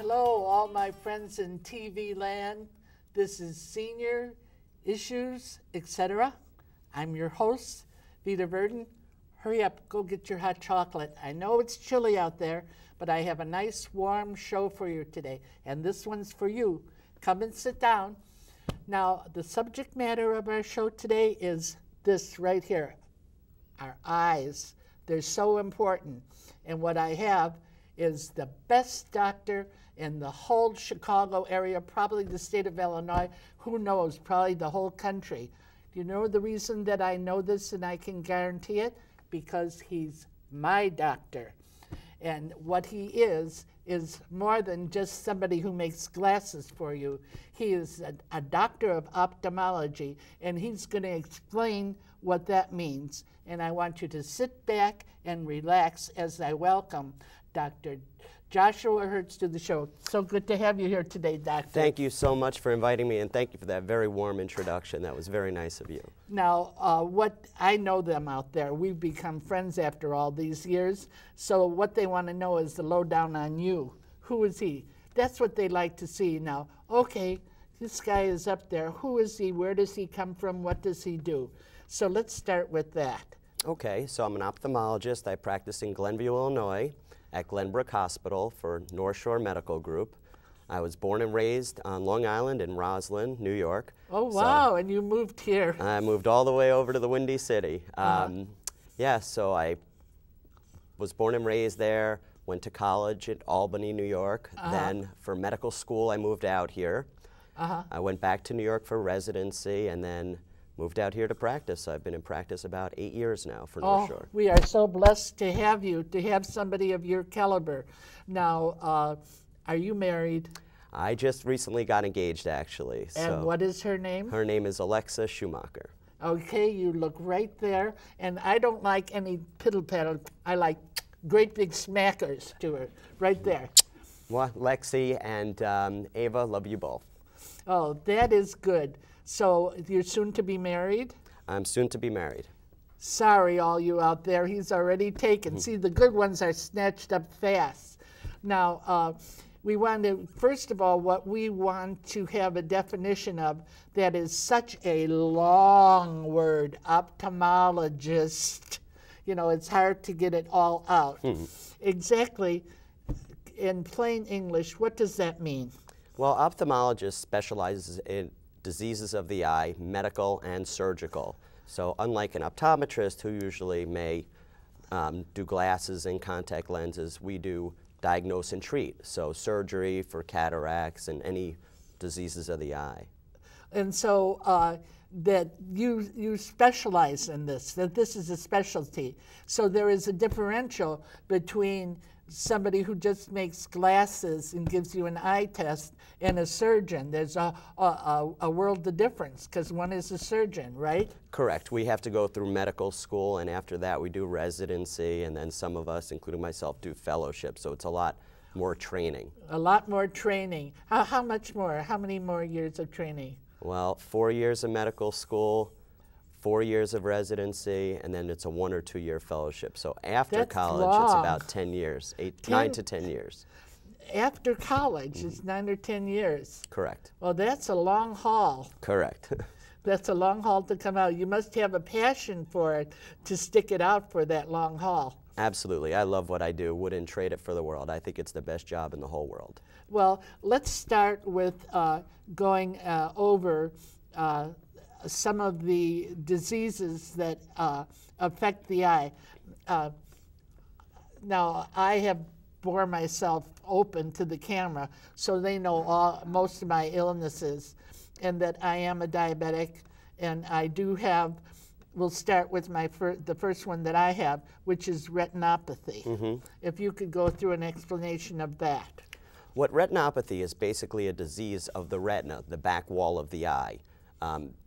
Hello, all my friends in TV land. This is Senior Issues, etc. I'm your host, Vita Verdon. Hurry up, go get your hot chocolate. I know it's chilly out there, but I have a nice warm show for you today, and this one's for you. Come and sit down. Now, the subject matter of our show today is this right here, our eyes. They're so important, and what I have is the best doctor in the whole Chicago area, probably the state of Illinois, who knows, probably the whole country. Do you know the reason that I know this and I can guarantee it? Because he's my doctor. And what he is more than just somebody who makes glasses for you. He is a doctor of ophthalmology, and he's going to explain what that means. And I want you to sit back and relax as I welcome Dr. Joshua Herz to the show. So good to have you here today, Doctor. Thank you so much for inviting me, and thank you for that very warm introduction. That was very nice of you. Now, what I know them out there. We've become friends after all these years. So what they want to know is the lowdown on you. Who is he? That's what they like to see. Now, okay, this guy is up there. Who is he? Where does he come from? What does he do? So let's start with that. Okay, so I'm an ophthalmologist. I practice in Glenview, Illinois, at Glenbrook Hospital for North Shore Medical Group. I was born and raised on Long Island in Roslyn, New York. Oh, wow, and you moved here. I moved all the way over to the Windy City. Yeah, so I was born and raised there, went to college at Albany, New York. Then for medical school, I moved out here. I went back to New York for residency and then moved out here to practice. I've been in practice about 8 years now for North Shore. We are so blessed to have you, to have somebody of your caliber. Now, are you married? I just recently got engaged, actually. And what is her name? Her name is Alexa Schumacher. Okay, you look right there. And I don't like any piddle-paddle. I like great big smackers to her, right there. Well, Lexi and Ava, love you both. Oh, that is good. So you're soon to be married? I'm soon to be married. Sorry, all you out there, he's already taken. See, the good ones are snatched up fast. Now, we want to, first of all, what we want to have a definition of that is such a long word, ophthalmologist. You know, it's hard to get it all out. Exactly, in plain English, what does that mean? Well, ophthalmologist specializes in diseases of the eye, medical and surgical. So unlike an optometrist who usually may do glasses and contact lenses, we do diagnose and treat. So surgery for cataracts and any diseases of the eye. And so that you specialize in this, that this is a specialty. So there is a differential between somebody who just makes glasses and gives you an eye test and a surgeon. There's a world of difference because one is a surgeon, right? Correct. We have to go through medical school, and after that we do residency, and then some of us, including myself, do fellowship. So it's a lot more training. A lot more training. How much more? How many more years of training? Well, 4 years of medical school, 4 years of residency, and then it's a 1 or 2 year fellowship. So after college, it's about 10 years, 9 to 10 years. After college, it's 9 or 10 years. Correct. Well, that's a long haul. Correct. That's a long haul to come out. You must have a passion for it to stick it out for that long haul. Absolutely. I love what I do. Wouldn't trade it for the world. I think it's the best job in the whole world. Well, let's start with going over some of the diseases that affect the eye. Now, I have bore myself open to the camera, so they know most of my illnesses, and that I am a diabetic, and I do have. We'll start with the first one that I have, which is retinopathy. If you could go through an explanation of that. What retinopathy is basically a disease of the retina, the back wall of the eye.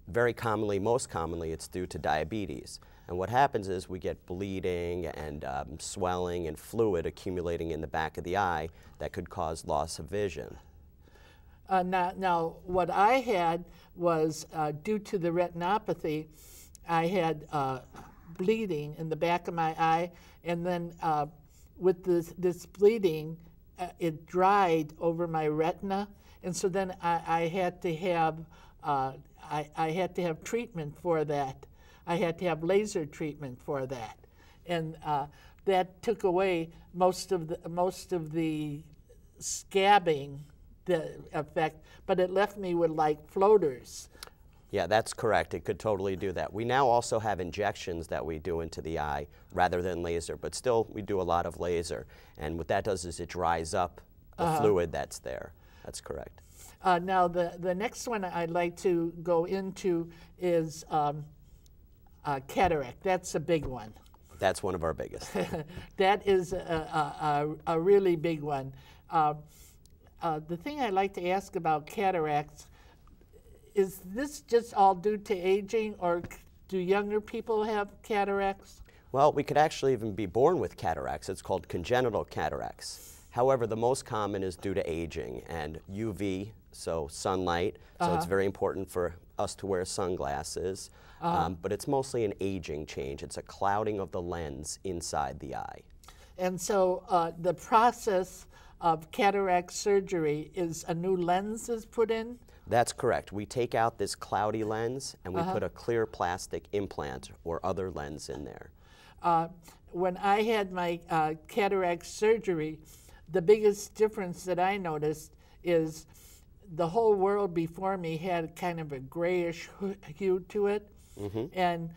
Very commonly, most commonly, it's due to diabetes. And what happens is we get bleeding and swelling and fluid accumulating in the back of the eye that could cause loss of vision. Now, what I had was due to the retinopathy, I had bleeding in the back of my eye, and then with this bleeding, it dried over my retina, and so then I had to have I had to have treatment for that. I had to have laser treatment for that, and that took away most of the scabbing, the effect, but it left me with like floaters. Yeah, that's correct. It could totally do that. We now also have injections that we do into the eye rather than laser, but still we do a lot of laser. And what that does is it dries up the fluid that's there. That's correct. Now the next one I'd like to go into is cataract. That's a big one. That's one of our biggest. That is a really big one. The thing I'd like to ask about cataracts, is this just all due to aging, or do younger people have cataracts? Well, we could actually even be born with cataracts. It's called congenital cataracts. However, the most common is due to aging and UV, so sunlight. So it's very important for us to wear sunglasses. But it's mostly an aging change. It's a clouding of the lens inside the eye. And so the process of cataract surgery is a new lens is put in? That's correct. We take out this cloudy lens and we put a clear plastic implant or other lens in there. When I had my cataract surgery, the biggest difference that I noticed is the whole world before me had kind of a grayish hue to it. And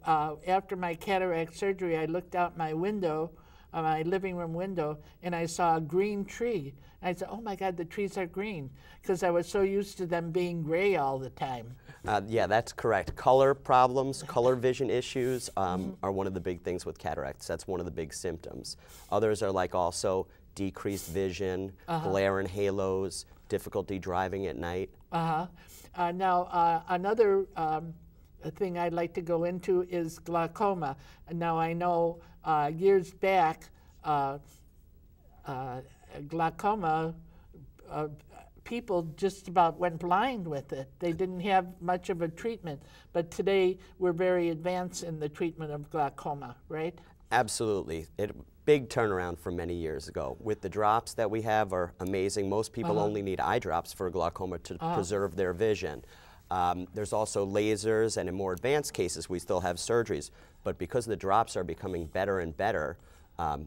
after my cataract surgery, I looked out my window, my living room window, and I saw a green tree. And I said, oh my God, the trees are green, because I was so used to them being gray all the time. Yeah, that's correct. Color problems, color vision issues are one of the big things with cataracts. That's one of the big symptoms. Others are like also decreased vision, glare and halos, difficulty driving at night. Now, another thing I'd like to go into is glaucoma. Now, I know years back, glaucoma, people just about went blind with it. They didn't have much of a treatment. But today, we're very advanced in the treatment of glaucoma, right? Absolutely. Big turnaround from many years ago. With the drops that we have are amazing. Most people only need eye drops for glaucoma to preserve their vision. There's also lasers, and in more advanced cases, we still have surgeries. But because the drops are becoming better and better,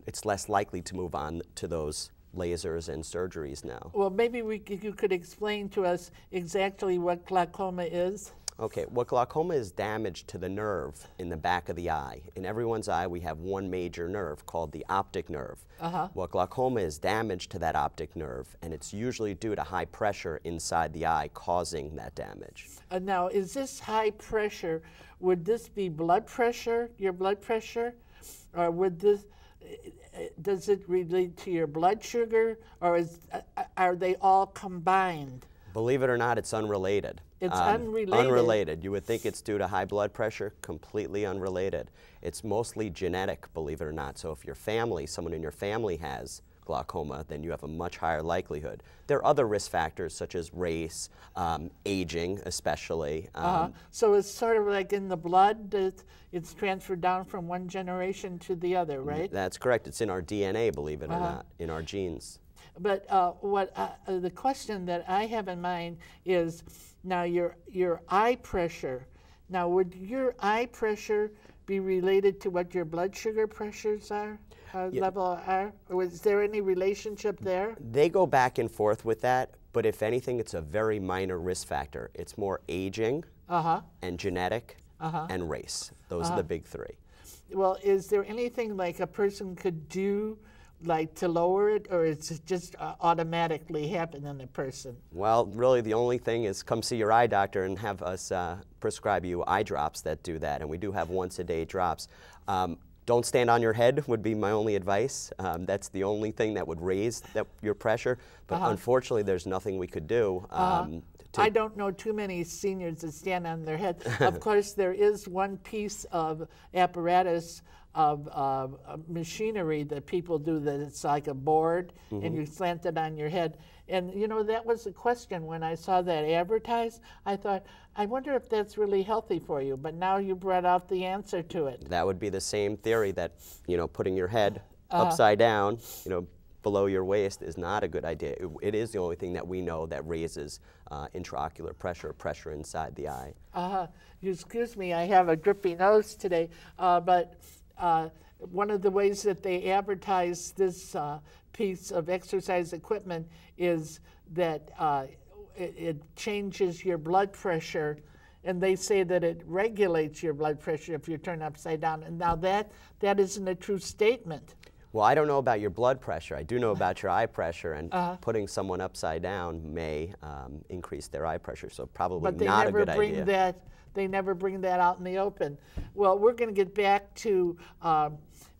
it's less likely to move on to those lasers and surgeries now. Well, maybe you could explain to us exactly what glaucoma is. Okay, what glaucoma is damage to the nerve in the back of the eye. In everyone's eye, we have one major nerve called the optic nerve. What glaucoma is damage to that optic nerve, and it's usually due to high pressure inside the eye causing that damage. Now, is this high pressure, would this be blood pressure, your blood pressure? Or would this, does it relate to your blood sugar, or are they all combined? Believe it or not, it's unrelated. It's unrelated? Unrelated. You would think it's due to high blood pressure, completely unrelated. It's mostly genetic, believe it or not. So if your family, someone in your family has glaucoma, then you have a much higher likelihood. There are other risk factors such as race, aging especially. So it's sort of like in the blood, it's transferred down from one generation to the other, right? That's correct. It's in our DNA, believe it or not, in our genes. But the question that I have in mind is, now your eye pressure. Now, would your eye pressure be related to what your blood sugar pressures are, level are? Or is there any relationship there? They go back and forth with that, but if anything, it's a very minor risk factor. It's more aging and genetic and race. Those are the big three. Well, is there anything like a person could do like to lower it, or it's just automatically happen in a person? Well, really the only thing is come see your eye doctor and have us prescribe you eye drops that do that, and we do have once-a-day drops. Don't stand on your head would be my only advice. That's the only thing that would raise your pressure, but unfortunately there's nothing we could do. I don't know too many seniors that stand on their head. Of course, there is one piece of apparatus of machinery that people do that it's like a board and you slant it on your head. And you know, that was a question when I saw that advertised. I thought, I wonder if that's really healthy for you, but now you brought out the answer to it. That would be the same theory that, you know, putting your head upside down, you know, below your waist is not a good idea. It is the only thing that we know that raises intraocular pressure inside the eye. Excuse me, I have a drippy nose today, but one of the ways that they advertise this piece of exercise equipment is that it changes your blood pressure, and they say that it regulates your blood pressure if you turn upside down. And now that isn't a true statement. Well, I don't know about your blood pressure. I do know about your eye pressure, and putting someone upside down may increase their eye pressure, so probably not a good idea. They never bring that out in the open. Well, we're going to get back to a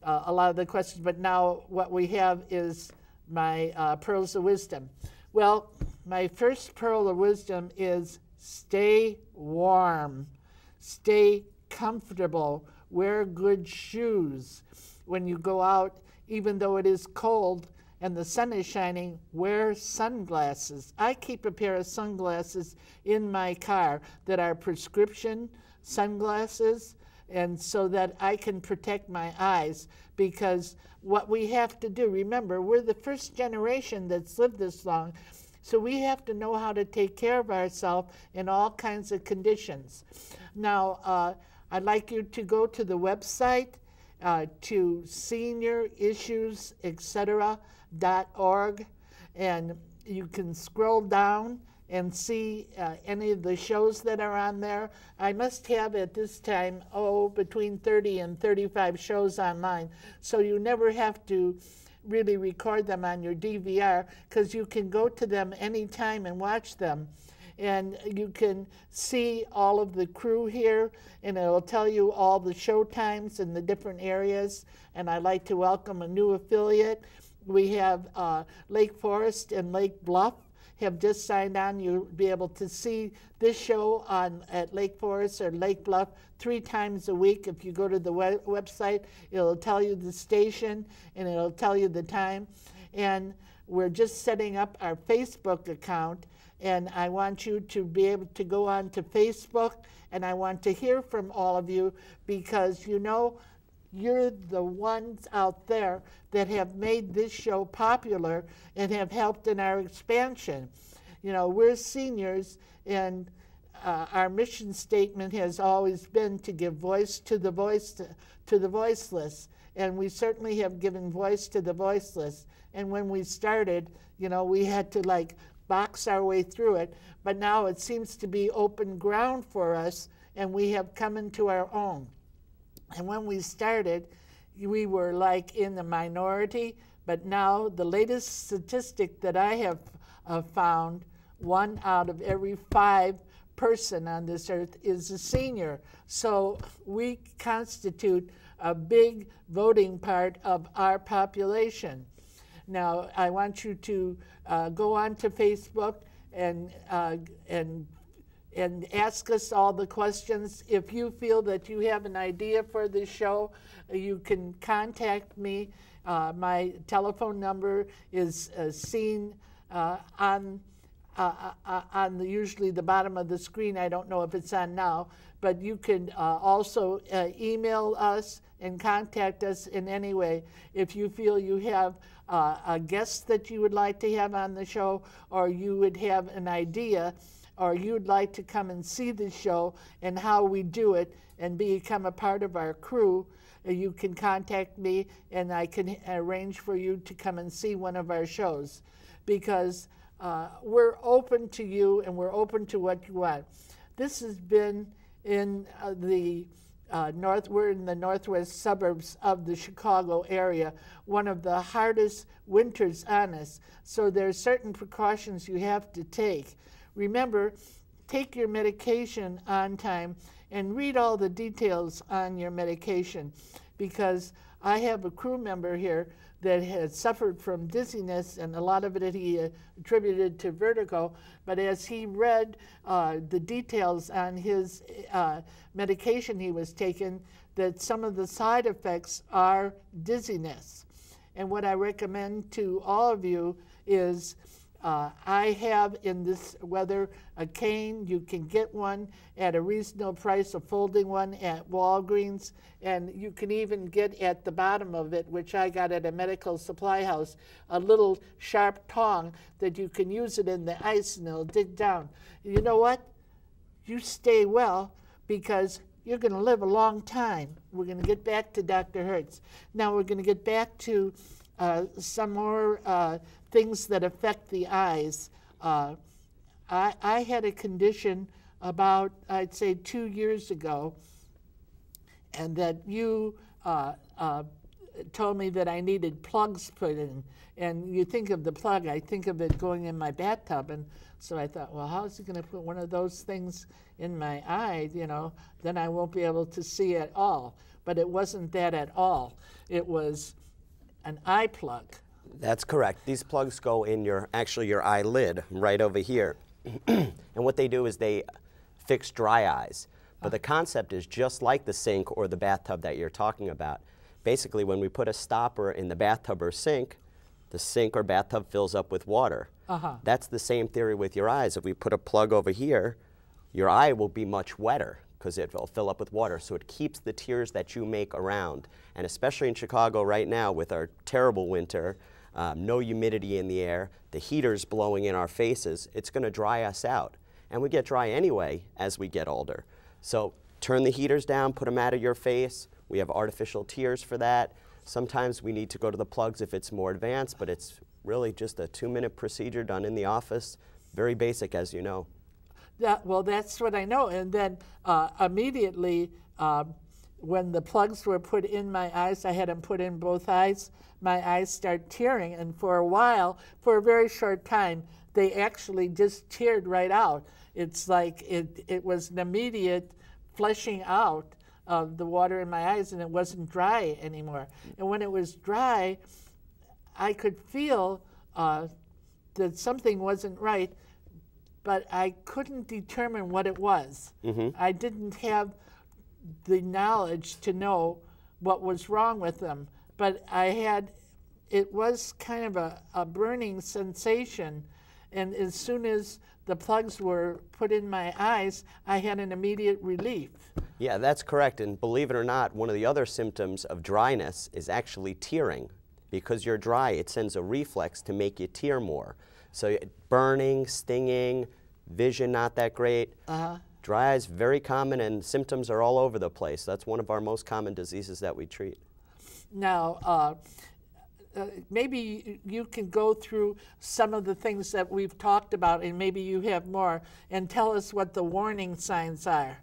lot of the questions, but now what we have is my pearls of wisdom. Well, my first pearl of wisdom is stay warm, stay comfortable, wear good shoes. When you go out, even though it is cold and the sun is shining, wear sunglasses. I keep a pair of sunglasses in my car that are prescription sunglasses, and so that I can protect my eyes, because what we have to do, remember, we're the first generation that's lived this long, so we have to know how to take care of ourselves in all kinds of conditions. Now, I'd like you to go to the website, to seniorissuesetc.org, and you can scroll down and see any of the shows that are on there. I must have at this time, between 30 and 35 shows online, so you never have to really record them on your DVR, because you can go to them anytime and watch them. And you can see all of the crew here, and it'll tell you all the show times in the different areas. And I'd like to welcome a new affiliate. We have Lake Forest and Lake Bluff have just signed on. You'll be able to see this show at Lake Forest or Lake Bluff 3 times a week. If you go to the website, it'll tell you the station and it'll tell you the time. And we're just setting up our Facebook account, and I want you to be able to go on to Facebook, and I want to hear from all of you, because you know you're the ones out there that have made this show popular and have helped in our expansion. You know, we're seniors, and our mission statement has always been to give voice to the voiceless, and we certainly have given voice to the voiceless. And when we started, you know, we had to box our way through it, but now it seems to be open ground for us, and we have come into our own. And when we started, we were in the minority, but now the latest statistic that I have found, 1 out of every 5 person on this earth is a senior. So we constitute a big voting part of our population. Now, I want you to go on to Facebook and ask us all the questions. If you feel that you have an idea for this show, you can contact me. My telephone number is seen on usually the bottom of the screen. I don't know if it's on now, but you can also email us and contact us in any way. If you feel you have a guest that you would like to have on the show, or you would have an idea, or you'd like to come and see the show and how we do it and become a part of our crew, you can contact me, and I can arrange for you to come and see one of our shows, because we're open to you and we're open to what you want. This has been in we're in the northwest suburbs of the Chicago area, one of the hardest winters on us. So there are certain precautions you have to take. Remember, take your medication on time and read all the details on your medication, because I have a crew member here that had suffered from dizziness, and a lot of it he attributed to vertigo. But as he read the details on his medication he was taking, that some of the side effects are dizziness. And what I recommend to all of you is I have in this weather a cane. You can get one at a reasonable price, a folding one at Walgreens, and you can even get at the bottom of it, which I got at a medical supply house, a little sharp tong that you can use it in the ice and it'll dig down. You know what? You stay well because you're going to live a long time. We're going to get back to Dr. Herz. Now we're going to get back to some more things that affect the eyes. I had a condition about, I'd say, 2 years ago, and that you told me that I needed plugs put in. And you think of the plug, I think of it going in my bathtub. And so I thought, well, how is he going to put one of those things in my eye? You know, then I won't be able to see at all. But it wasn't that at all. It was an eye plug. That's correct. These plugs go in actually your eyelid right over here. And what they do is they fix dry eyes. But the concept is just like the sink or the bathtub that you're talking about. Basically, when we put a stopper in the bathtub or sink, the sink or bathtub fills up with water. That's the same theory with your eyes. If we put a plug over here, your eye will be much wetter because it will fill up with water. So it keeps the tears that you make around. And especially in Chicago right now with our terrible winter, no humidity in the air, the heaters blowing in our faces, it's going to dry us out. And we get dry anyway as we get older. So turn the heaters down, put them out of your face. We have artificial tears for that. Sometimes we need to go to the plugs if it's more advanced, but it's really just a 2-minute procedure done in the office. Very basic, as you know. Well, that's what I know. And then immediately, when the plugs were put in my eyes, I had them put in both eyes, my eyes start tearing. And for a while, for a very short time, they actually just teared right out. It's like it was an immediate fleshing out of the water in my eyes, and it wasn't dry anymore. And when it was dry, I could feel that something wasn't right, but I couldn't determine what it was. I didn't have the knowledge to know what was wrong with them, but it was kind of a burning sensation, and as soon as the plugs were put in my eyes, I had an immediate relief. Yeah, that's correct, and believe it or not, one of the other symptoms of dryness is actually tearing. Because you're dry, it sends a reflex to make you tear more. So burning, stinging, vision not that great. Dry eyes, very common, and symptoms are all over the place. That's one of our most common diseases that we treat. Now, maybe you can go through some of the things that we've talked about, and maybe you have more, and tell us what the warning signs are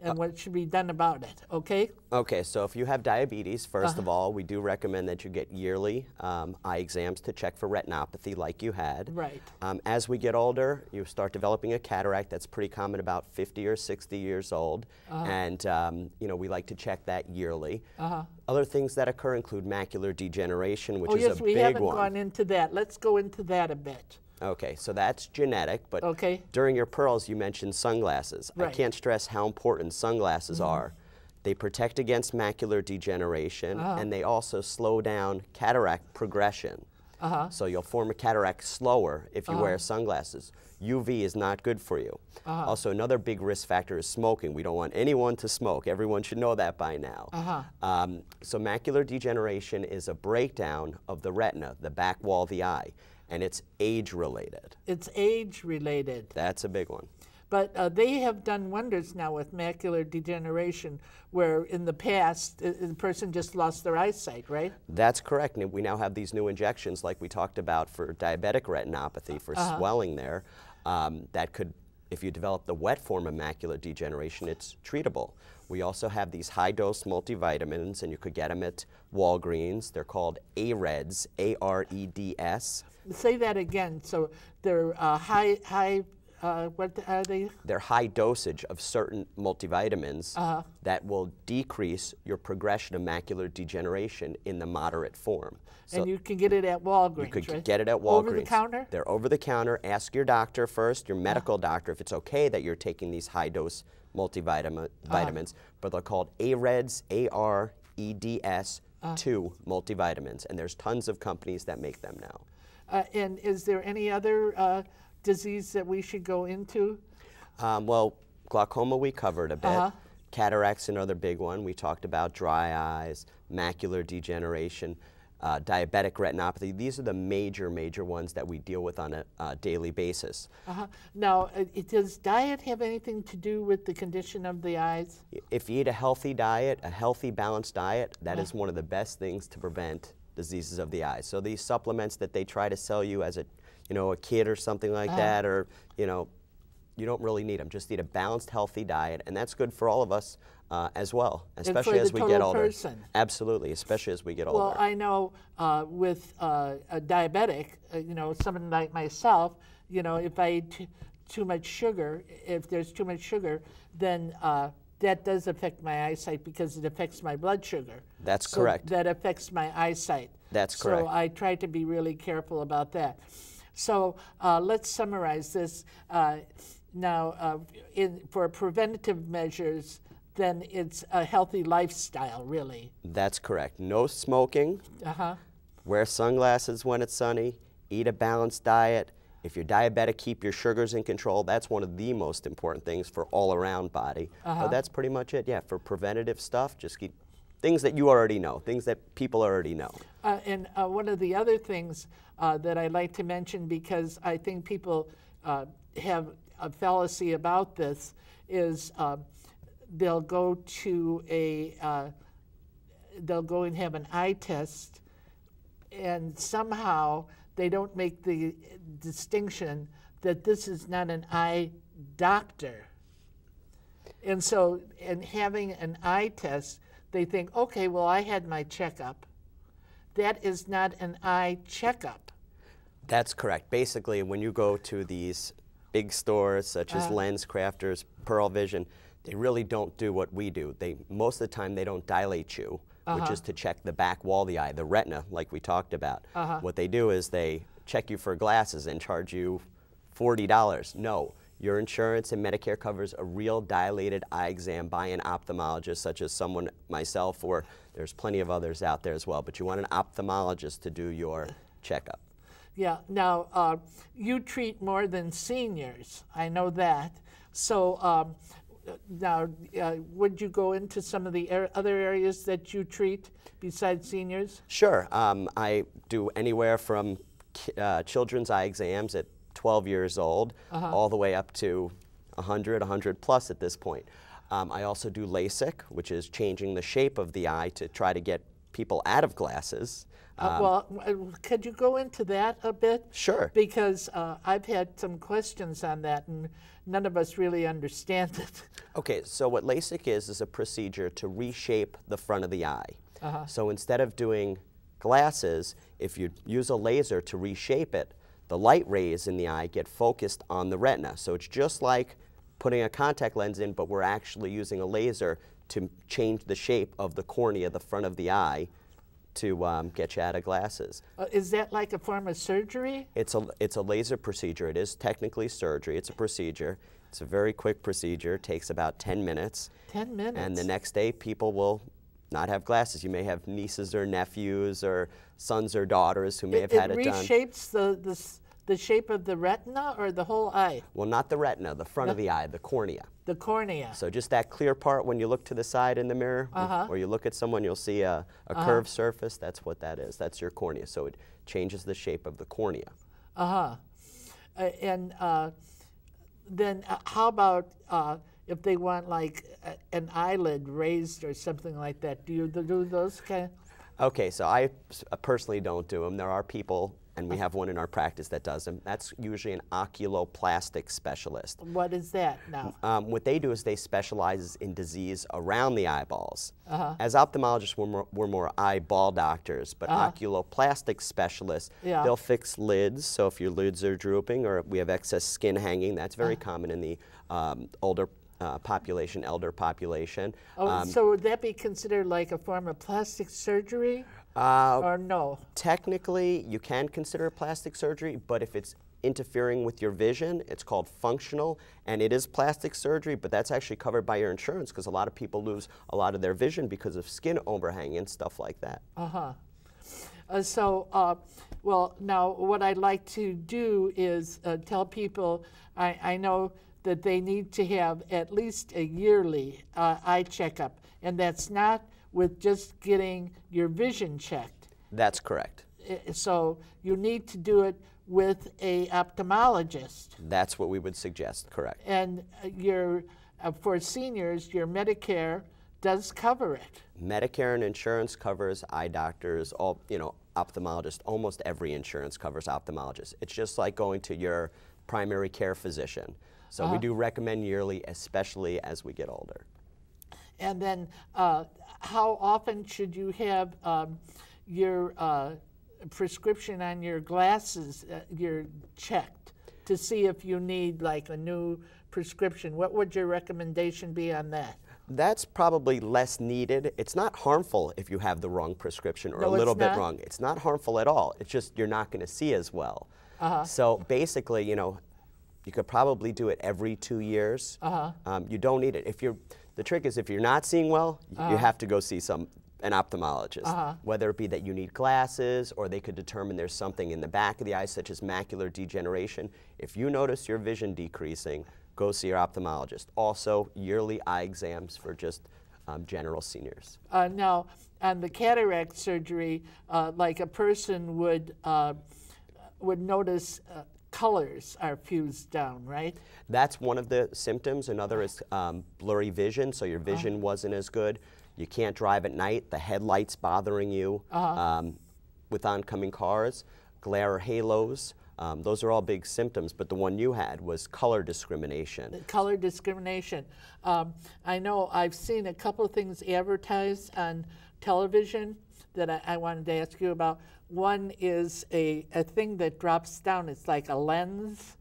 and what should be done about it, okay? Okay, so if you have diabetes, first of all, we do recommend that you get yearly eye exams to check for retinopathy like you had. Right. As we get older, you start developing a cataract. That's pretty common about 50 or 60 years old. And, you know, we like to check that yearly. Other things that occur include macular degeneration, which is a big one. Oh, yes, we haven't gone into that. Let's go into that a bit. Okay, so that's genetic, but during your pearls you mentioned sunglasses. Right. I can't stress how important sunglasses are. They protect against macular degeneration, and they also slow down cataract progression. So you'll form a cataract slower if you wear sunglasses. UV is not good for you. Also, another big risk factor is smoking. We don't want anyone to smoke. Everyone should know that by now. So macular degeneration is a breakdown of the retina, the back wall of the eye. And it's age-related. It's age-related. That's a big one. But they have done wonders now with macular degeneration, where in the past, the person just lost their eyesight, right? That's correct. And we now have these new injections, like we talked about for diabetic retinopathy, for swelling there, that could, if you develop the wet form of macular degeneration, it's treatable. We also have these high-dose multivitamins, and you could get them at Walgreens. They're called AREDS, A-R-E-D-S. Say that again. So they're what are they? They're high dosage of certain multivitamins that will decrease your progression of macular degeneration in the moderate form. So and you can get it at Walgreens, You could right? get it at Walgreens. Over the counter? They're over the counter. Ask your doctor first, your medical doctor, if it's okay that you're taking these high-dose multivitamins, but they're called AREDS, A-R-E-D-S, 2 multivitamins, and there's tons of companies that make them now. And is there any other disease that we should go into? Well, glaucoma we covered a bit. Cataract's another big one. We talked about dry eyes, macular degeneration, diabetic retinopathy. These are the major ones that we deal with on a daily basis. Now, does diet have anything to do with the condition of the eyes? If you eat a healthy diet, a healthy, balanced diet, that is one of the best things to prevent diseases of the eyes. So these supplements that they try to sell you as a kid or something like that, or you don't really need them. Just eat a balanced, healthy diet, and that's good for all of us as well, especially as we get older. Person. Absolutely, especially as we get older. Well, I know with a diabetic, someone like myself, if I eat too much sugar, if there's too much sugar, then that does affect my eyesight because it affects my blood sugar. That's correct. That affects my eyesight. That's correct. So I try to be really careful about that. So let's summarize this. Now, for preventative measures, then it's a healthy lifestyle, really. That's correct. No smoking. Wear sunglasses when it's sunny. Eat a balanced diet. If you're diabetic, keep your sugars in control. That's one of the most important things for all-around body. But that's pretty much it. Yeah, for preventative stuff, just keep things that you already know, things that people already know. And one of the other things that I like to mention, because I think people have a fallacy about this, is they'll go and have an eye test, and somehow they don't make the distinction that this is not an eye doctor. And so, in having an eye test, they think, okay, well, I had my checkup. That is not an eye checkup. That's correct. Basically, when you go to these big stores such as Lens Crafters, Pearl Vision, they really don't do what we do. Most of the time they don't dilate you, which is to check the back wall of the eye, the retina, like we talked about. What they do is they check you for glasses and charge you $40. No, your insurance and Medicare covers a real dilated eye exam by an ophthalmologist, such as someone, myself, or there's plenty of others out there as well. But you want an ophthalmologist to do your checkup. Yeah, now you treat more than seniors, I know that. So now, would you go into some of the other areas that you treat besides seniors? Sure, I do anywhere from children's eye exams at 12 years old all the way up to 100 plus at this point. I also do LASIK, which is changing the shape of the eye to try to get people out of glasses. Well, could you go into that a bit? Sure. Because I've had some questions on that, and none of us really understand it. Okay, so what LASIK is a procedure to reshape the front of the eye. So instead of doing glasses, if you use a laser to reshape it, the light rays in the eye get focused on the retina. So it's just like putting a contact lens in, but we're actually using a laser to change the shape of the cornea, the front of the eye, to get you out of glasses. Is that like a form of surgery? It's a laser procedure. It is technically surgery. It's a procedure. It's a very quick procedure. It takes about 10 minutes. 10 minutes? And the next day, people will not have glasses. You may have nieces or nephews or sons or daughters who may have had it done. It reshapes the shape of the retina or the whole eye? Well, not the retina, the front of the eye, the cornea. The cornea. So just that clear part when you look to the side in the mirror, or you look at someone, you'll see a curved surface. That's what that is. That's your cornea. So it changes the shape of the cornea. And then how about if they want like an eyelid raised or something like that? Do you do those kind? Okay, so I personally don't do them. There are people, and we have one in our practice that does them. That's usually an oculoplastic specialist. What is that now? What they do is they specialize in disease around the eyeballs. As ophthalmologists, we're more eyeball doctors, but oculoplastic specialists, they'll fix lids. So if your lids are drooping or we have excess skin hanging, that's very common in the older population, elder population. So would that be considered like a form of plastic surgery? Or no? Technically, you can consider it plastic surgery, but if it's interfering with your vision, it's called functional, and it is plastic surgery, but that's actually covered by your insurance because a lot of people lose a lot of their vision because of skin overhang and stuff like that. Well, now what I'd like to do is tell people, I know that they need to have at least a yearly eye checkup, and that's not with just getting your vision checked. That's correct. So you need to do it with a ophthalmologist. That's what we would suggest, correct. And for seniors, your Medicare does cover it. Medicare and insurance covers eye doctors, all, ophthalmologists. Almost every insurance covers ophthalmologists. It's just like going to your primary care physician. So we do recommend yearly, especially as we get older. And then how often should you have your prescription on your glasses you're checked to see if you need like a new prescription? What would your recommendation be on that? That's probably less needed. It's not harmful if you have the wrong prescription or a little bit wrong. It's not harmful at all. It's just you're not going to see as well. So basically, you could probably do it every 2 years. You don't need it. The trick is if you're not seeing well, you have to go see an ophthalmologist, whether it be that you need glasses or they could determine there's something in the back of the eye such as macular degeneration. If you notice your vision decreasing, go see your ophthalmologist. Also, yearly eye exams for just general seniors. Now, on the cataract surgery, like a person would notice colors are fused down, right? That's one of the symptoms. Another is blurry vision, so your vision wasn't as good. You can't drive at night. The headlights bothering you with oncoming cars, glare or halos. Those are all big symptoms, but the one you had was color discrimination. Color discrimination. I know I've seen a couple of things advertised on television that I wanted to ask you about. One is a thing that drops down. It's like a lens.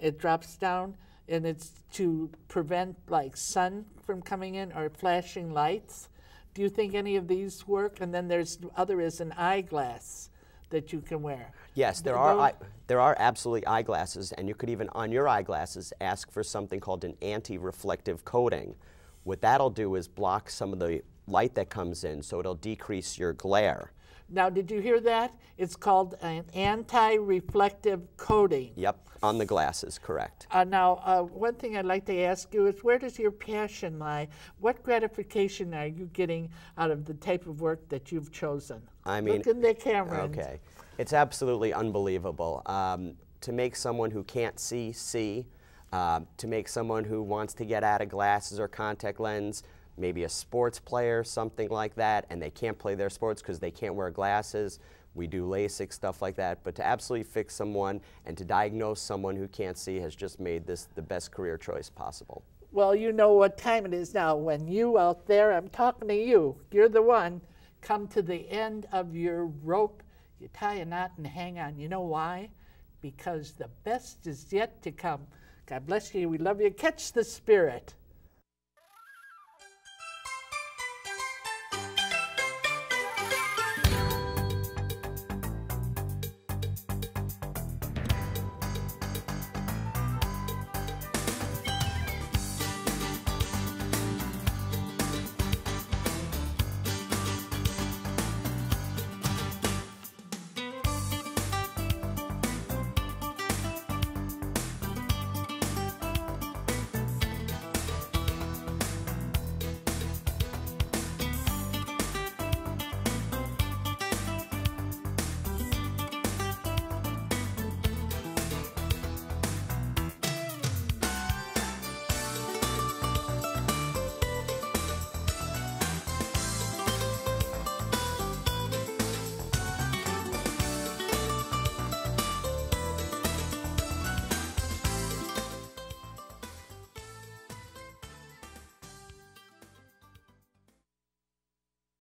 It drops down, and it's to prevent like sun from coming in or flashing lights. Do you think any of these work? And then there's other is an eyeglass that you can wear. Yes, there are absolutely eyeglasses, and you could even on your eyeglasses ask for something called an anti-reflective coating. What that'll do is block some of the light that comes in, so it'll decrease your glare. Now, did you hear that? It's called an anti-reflective coating. Yep, on the glasses, correct. Now, one thing I'd like to ask you is, where does your passion lie? What gratification are you getting out of the type of work that you've chosen? I mean, look in the camera. Okay, it's absolutely unbelievable. To make someone who can't see, to make someone who wants to get out of glasses or contact lens, maybe a sports player, something like that, and they can't play their sports because they can't wear glasses. We do LASIK, stuff like that. But to absolutely fix someone and to diagnose someone who can't see has just made this the best career choice possible. Well, you know what time it is now. When you out there, I'm talking to you, you're the one, come to the end of your rope, you tie a knot and hang on. You know why? Because the best is yet to come. God bless you. We love you. Catch the spirit.